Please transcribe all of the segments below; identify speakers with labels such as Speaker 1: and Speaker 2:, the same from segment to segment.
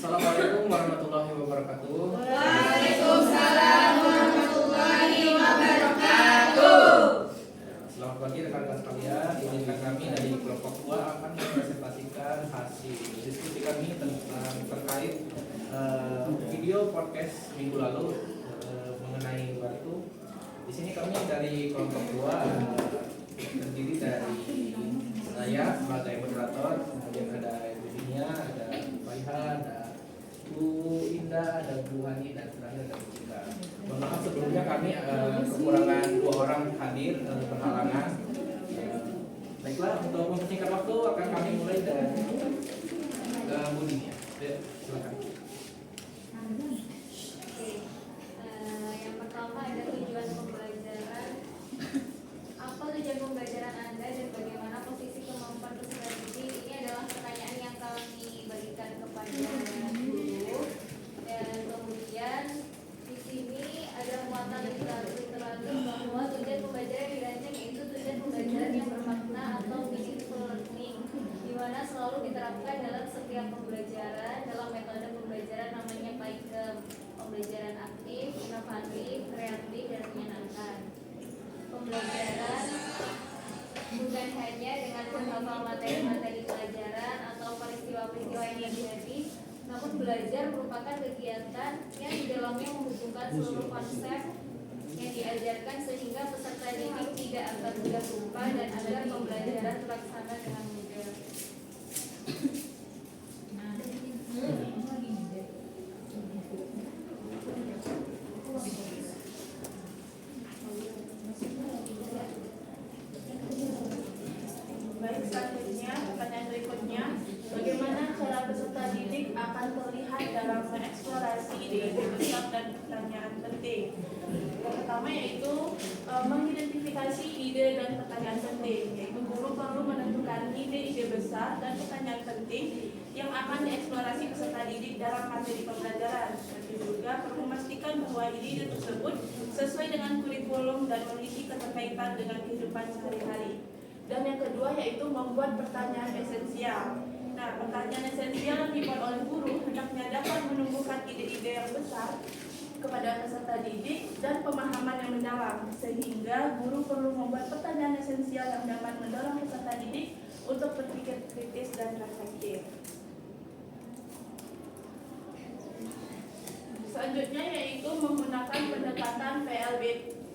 Speaker 1: Assalamualaikum warahmatullahi wabarakatuh.
Speaker 2: Waalaikumsalam warahmatullahi wabarakatuh.
Speaker 1: Selamat pagi rekan-rekan sekalian. Izinkan kami dari kelompok 2 akan mempresentasikan hasil diskusi kami terkait video podcast minggu lalu mengenai batu. Di sini kami dari kelompok 2 terdiri dari saya sebagai moderator, kemudian ada Ibu Dinia, ada Pak Iha, ada Bu Indah, ada Bu Hani, dan terakhir ada Bu Cika. Mohon maaf sebelumnya kami kekurangan 2 orang hadir berhalangan. Baiklah, untuk mempersingkat waktu akan kami mulai dari Bu Dinia. Silakan.
Speaker 2: Yang pertama ada tujuan pembelajaran. Apa tujuan pembelajaran Anda dan bagaimana posisi kemampuan peserta didik? Ini adalah pertanyaan yang kami berikan kepada guru. Dan kemudian di sini ada muatan literatur bahwa tujuan pembelajaran dirancang yaitu tujuan pembelajaran yang bermakna atau meaningful learning, di mana selalu diterapkan dalam setiap pembelajaran. Dalam metode pembelajaran namanya PAIKEM, pembelajaran aktif, inovatif, kreatif, dan menyenangkan. Pembelajaran bukan hanya dengan menghafal materi-materi pelajaran atau peristiwa-peristiwa yang terjadi, namun belajar merupakan kegiatan yang di dalamnya membutuhkan seluruh konsep yang diajarkan sehingga peserta didik tidak akan mudah lupa dan agar pembelajaran terlaksana dengan mudah.
Speaker 3: Baik, selanjutnya pertanyaan berikutnya, bagaimana cara peserta didik akan terlihat dalam mengeksplorasi ide-ide besar dan pertanyaan penting? Yang pertama yaitu mengidentifikasi ide dan pertanyaan penting, yaitu guru perlu menentukan ide-ide besar dan pertanyaan penting yang akan dieksplorasi peserta didik dalam materi pembelajaran. Dan juga perlu memastikan bahwa ide-ide tersebut sesuai dengan kurikulum dan memiliki keterkaitan dengan kehidupan sehari-hari. Dan yang kedua yaitu membuat pertanyaan esensial. Nah, pertanyaan esensial yang dibuat oleh guru hendaknya dapat menumbuhkan ide-ide yang besar kepada peserta didik dan pemahaman yang mendalam, sehingga guru perlu membuat pertanyaan esensial yang dapat mendorong peserta didik untuk berpikir kritis dan reflektif. Selanjutnya yaitu menggunakan pendekatan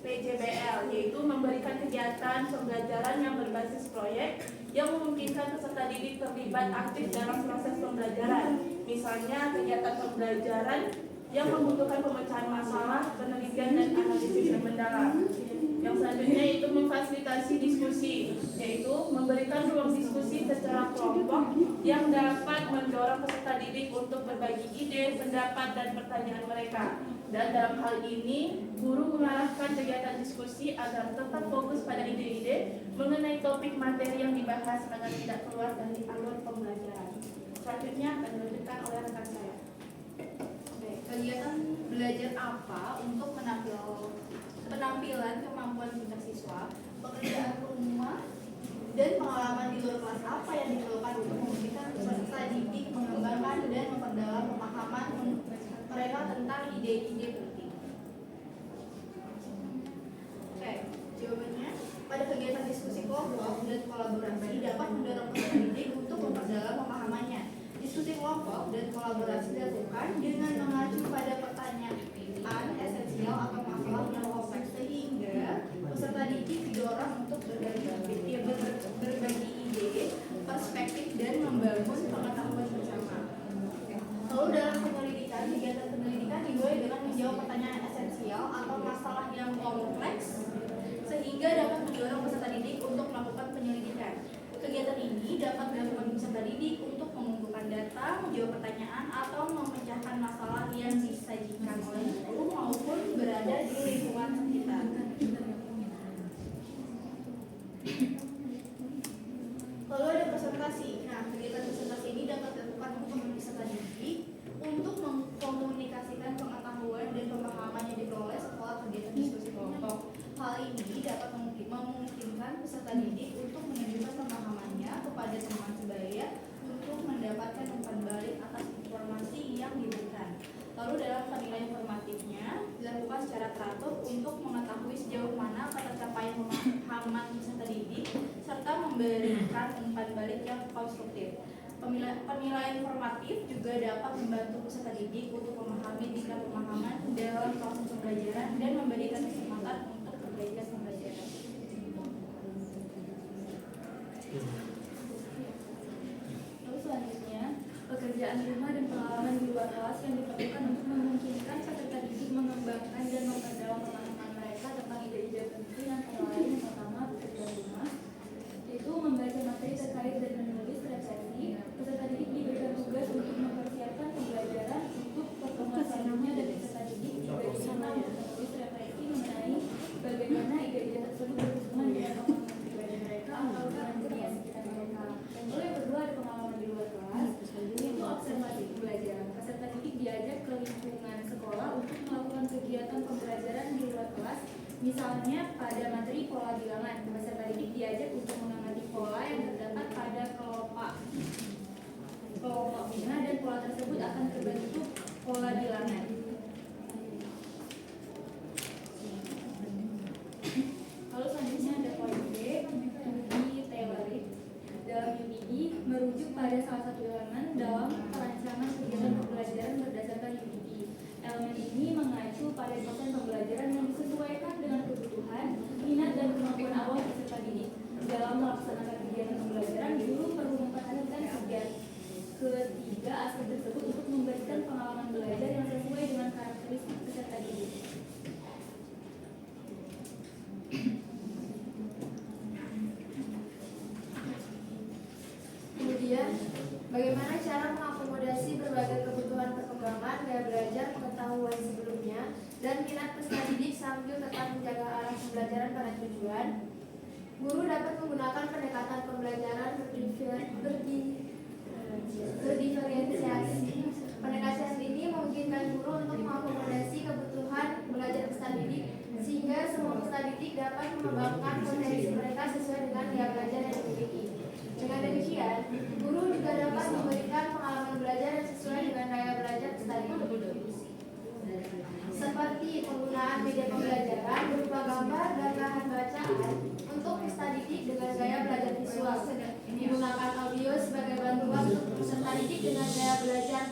Speaker 3: PJBL, yaitu memberikan kegiatan pembelajaran yang berbasis proyek yang memungkinkan peserta didik terlibat aktif dalam proses pembelajaran. Misalnya kegiatan pembelajaran yang membutuhkan pemecahan masalah, penelitian, dan analisis yang mendalam. Yang selanjutnya yaitu memfasilitasi diskusi, yaitu memberikan ruang diskusi secara kelompok yang dapat mendorong peserta didik untuk berbagi ide, pendapat, dan pertanyaan mereka. Dan dalam hal ini, guru mengarahkan kegiatan diskusi agar tetap fokus pada ide-ide mengenai topik materi yang dibahas agar tidak keluar dari alur pembelajaran. Selanjutnya akan dilanjutkan oleh rekan saya.
Speaker 4: Kegiatan belajar apa untuk penampilan kemampuan tingkat siswa, pekerjaan rumah, dan pengalaman di luar kelas apa yang diperlukan untuk memberikan peserta didik mengembangkan dan memperdalam pemahaman mereka tentang ide-ide penting. Oke, jawabannya pada kegiatan diskusi kelompok dan kolaborasi dapat mendorong peserta didik untuk memperdalam pemahamannya. Diskusi kelompok dan kolaborasi dilakukan dengan mengacu pada pertanyaan esensial atau masalah yang kompleks, sehingga peserta didik didorong untuk berbagi ide, perspektif, dan membangun pengetahuan bersama. Lalu dalam penyelidikan, kegiatan penyelidikan dimulai dengan menjawab pertanyaan esensial atau masalah yang kompleks, sehingga dapat mendorong peserta didik untuk melakukan penyelidikan. Kegiatan ini dapat dilakukan peserta didik untuk mengumpulkan data, menjawab pertanyaan, atau memecahkan masalah yang disajikan oleh guru Lalu ada presentasi. Nah, kegiatan presentasi ini dapat dilakukan untuk peserta didik untuk mengkomunikasikan pengetahuan dan pemahaman yang diperoleh setelah kegiatan diskusi kelompok. Hal ini dapat memungkinkan peserta didik untuk menunjukkan pemahamannya kepada teman sebaya untuk mendapatkan umpan balik atas informasi yang diberikan. Lalu dalam penilaian informatifnya dilakukan secara teratur untuk mengetahui sejauh mana tercapai pemahaman peserta didik serta memberikan umpan balik yang konstruktif. Penilaian informatif juga dapat membantu peserta didik untuk memahami tingkat pemahaman dalam proses pembelajaran dan memberikan kesempatan untuk perbaikan pembelajaran.
Speaker 5: Lalu selanjutnya, pekerjaan rumah dan pengalaman di luar kelas yang diperlukan untuk memungkinkan peserta didik mengembangkan dan memperdalam pemahaman mereka tentang ide-ide penting antara lain yang pertama pekerjaan rumah, yaitu membaca materi terkait dan menulis referensi. Peserta didik diberikan tugas untuk mempersiapkan pembelajaran untuk pertemuan selanjutnya dan peserta didik juga diminta untuk menulis referensi mengenai bagaimana ide-ide tersebut berhubungan dengan pengalaman pribadi mereka atau dengan dunia sekitar mereka. Lalu yang kedua ada pengalaman di luar kelas, yaitu observasi pembelajaran. Peserta didik diajak ke lingkungan sekolah untuk melakukan kegiatan pembelajaran di luar kelas. Misalnya pada materi pola bilangan, peserta didik diajak untuk mengamati pola yang terdapat pada kelompok bina dan pola tersebut akan terbentuk pola bilangan. Lalu selanjutnya ada poin B, UPI teori. Dalam UPI merujuk pada salah satu elemen dalam perancangan kegiatan pembelajaran berdasarkan UPI. Elemen ini mengacu pada konten pembelajaran yang disesuaikan dengan kebutuhan, minat dan kemampuan awal peserta didik. Dalam melaksanakan kegiatan pembelajaran, guru perlu memperhatikan ketiga aspek tersebut untuk memberikan pengalaman belajar yang sesuai dengan karakteristik peserta didik.
Speaker 4: Kemudian, bagaimana cara mengakomodasi berbagai kebutuhan perkembangan gaya belajar pengetahuan sebelumnya dan minat peserta didik sambil tetap menjaga arah pembelajaran pada tujuan. Guru dapat menggunakan pendekatan pembelajaran berdifferensiasi. Pendekatan ini memungkinkan guru untuk mengakomodasi kebutuhan belajar peserta didik sehingga semua peserta didik dapat mengembangkan potensi mereka sesuai dengan gaya belajar yang dimiliki. Dengan demikian, guru juga dapat memberikan pengalaman belajar yang sesuai dengan gaya belajar peserta didik. Seperti penggunaan media pembelajaran berupa gambar dan bahan bacaan untuk peserta didik dengan gaya belajar visual, menggunakan audio sebagai bantuan untuk peserta didik dengan gaya belajar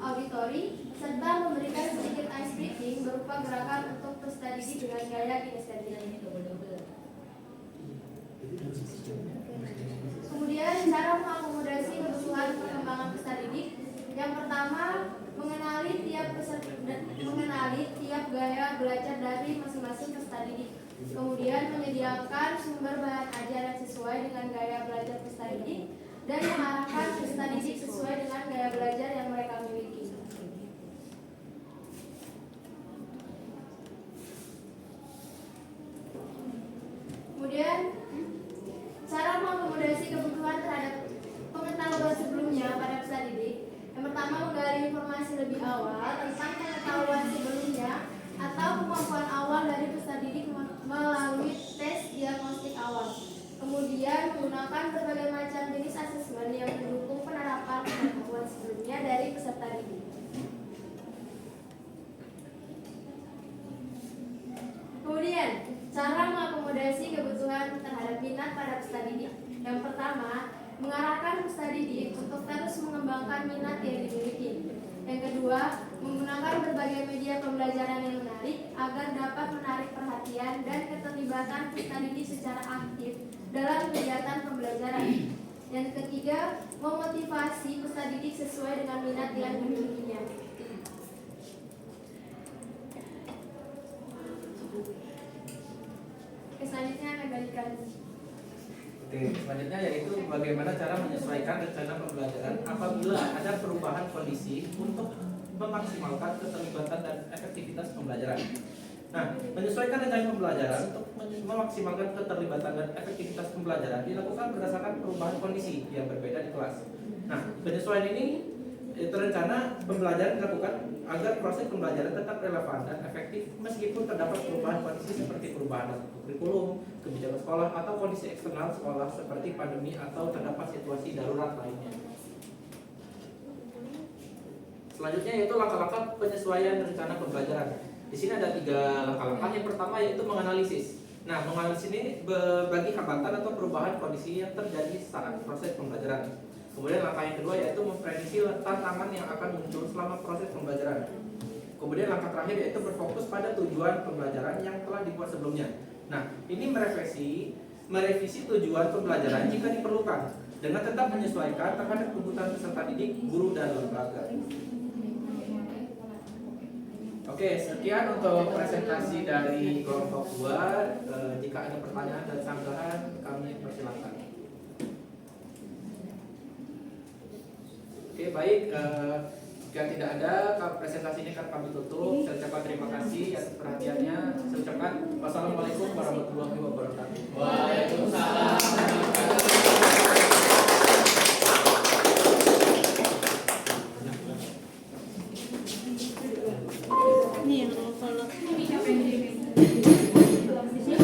Speaker 4: auditori, serta memberikan sedikit ice breaking berupa gerakan untuk peserta didik dengan gaya kinestetik. Kemudian cara mengakomodasi kebutuhan perkembangan peserta didik. Yang pertama, mengenali tiap gaya belajar dari masing-masing peserta didik. Kemudian menyediakan sumber bahan ajar yang sesuai dengan gaya belajar peserta didik dan mengarahkan peserta didik sesuai dengan gaya belajar yang mereka miliki. Kemudian cara mengakomodasi kebutuhan terhadap pengetahuan sebelumnya pada peserta didik. Yang pertama, menggali informasi lebih awal tentang pengetahuan sebelumnya atau kemampuan awal dari peserta didik melalui tes diagnostik awal. Kemudian menggunakan berbagai macam jenis asesmen yang mendukung penerapan pengetahuan sebelumnya dari peserta didik. Kemudian, cara mengakomodasi kebutuhan terhadap minat pada peserta didik. Yang pertama, mengarahkan peserta didik untuk terus mengembangkan minat yang dimiliki. Yang kedua, menggunakan berbagai media pembelajaran yang menarik agar dapat menarik perhatian dan keterlibatan peserta didik secara aktif dalam kegiatan pembelajaran. Yang ketiga, memotivasi peserta didik sesuai dengan minat yang dimilikinya. Selanjutnya akan balikan.
Speaker 1: Oke, selanjutnya yaitu bagaimana cara menyesuaikan rencana pembelajaran apabila ada perubahan kondisi untuk memaksimalkan keterlibatan dan efektivitas pembelajaran. Nah, menyesuaikan rencana pembelajaran untuk memaksimalkan keterlibatan dan efektivitas pembelajaran dilakukan berdasarkan perubahan kondisi yang berbeda di kelas. Nah, penyesuaian ini terencana pembelajaran dilakukan agar proses pembelajaran tetap relevan dan efektif meskipun terdapat perubahan kondisi seperti perubahan kurikulum, kebijakan sekolah, atau kondisi eksternal sekolah seperti pandemi atau terdapat situasi darurat lainnya. Selanjutnya yaitu langkah-langkah penyesuaian rencana pembelajaran. Di sini ada 3 langkah-langkah. Yang pertama yaitu menganalisis. Nah, menganalisis ini bagi hambatan atau perubahan kondisi yang terjadi saat proses pembelajaran. Kemudian langkah yang kedua yaitu memprediksi tantangan yang akan muncul selama proses pembelajaran. Kemudian langkah terakhir yaitu berfokus pada tujuan pembelajaran yang telah dibuat sebelumnya. Nah, ini merevisi tujuan pembelajaran jika diperlukan dengan tetap menyesuaikan terhadap kebutuhan peserta didik, guru, dan lembaga. Oke, sekian untuk presentasi dari kelompok 2. Jika ada pertanyaan dan sanggahan, kami persilakan. Oke, baik. Jika tidak ada, presentasi ini akan kami tutup. Saya ucapkan terima kasih atas perhatiannya. Saya ucapkan wassalamualaikum warahmatullahi wabarakatuh.